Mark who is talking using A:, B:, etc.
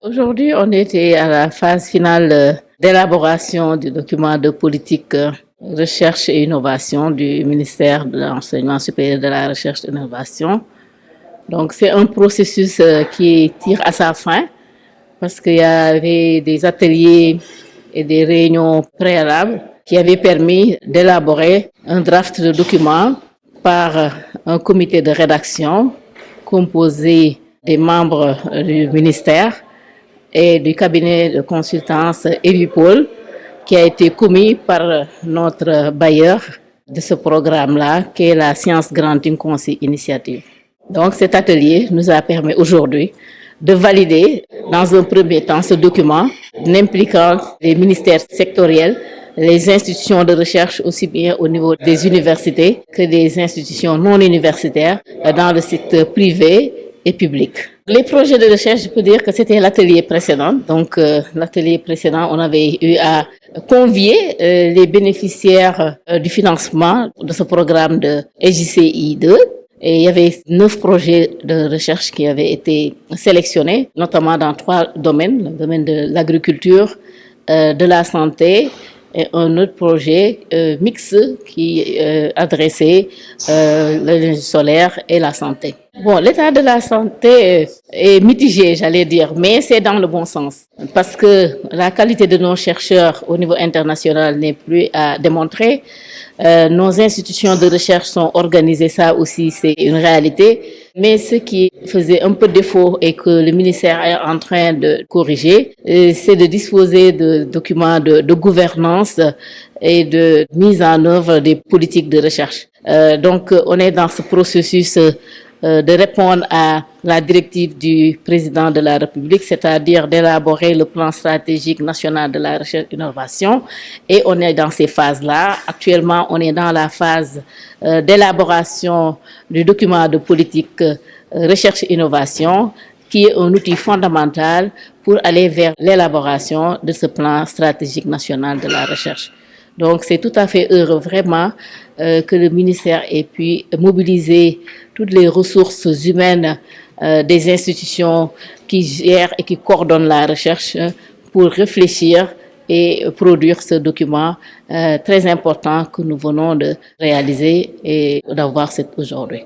A: Aujourd'hui, on était à la phase finale d'élaboration du document de politique recherche et innovation du ministère de l'Enseignement supérieur de la recherche et de l'innovation. Donc, c'est un processus qui tire à sa fin parce qu'il y avait des ateliers et des réunions préalables qui avaient permis d'élaborer un draft de document par un comité de rédaction composé des membres du ministère et du cabinet de consultance Evipol, qui a été commis par notre bailleur de ce programme-là, qui est la Science Granting Conseil Initiative. Donc cet atelier nous a permis aujourd'hui de valider dans un premier temps ce document impliquant les ministères sectoriels, les institutions de recherche aussi bien au niveau des universités que des institutions non universitaires dans le secteur privé et public. Les projets de recherche, je peux dire que c'était l'atelier précédent. Donc l'atelier précédent, on avait eu à convier les bénéficiaires du financement de ce programme de EJCI 2. Et il y avait 9 projets de recherche qui avaient été sélectionnés, notamment dans 3 domaines, le domaine de l'agriculture, de la santé et un autre projet mixte qui adressait l'énergie solaire et la santé. Bon, l'état de la santé est mitigé, j'allais dire, mais c'est dans le bon sens. Parce que la qualité de nos chercheurs au niveau international n'est plus à démontrer. Nos institutions de recherche sont organisées, ça aussi c'est une réalité. Mais ce qui faisait un peu défaut et que le ministère est en train de corriger, c'est de disposer de documents de gouvernance et de mise en œuvre des politiques de recherche. Donc on est dans ce processus de répondre à la directive du président de la République, c'est-à-dire d'élaborer le plan stratégique national de la recherche et l'innovation. Et on est dans ces phases-là. Actuellement, on est dans la phase d'élaboration du document de politique recherche et innovation, qui est un outil fondamental pour aller vers l'élaboration de ce plan stratégique national de la recherche. Donc c'est tout à fait heureux vraiment que le ministère ait pu mobiliser toutes les ressources humaines des institutions qui gèrent et qui coordonnent la recherche pour réfléchir et produire ce document très important que nous venons de réaliser et d'avoir aujourd'hui.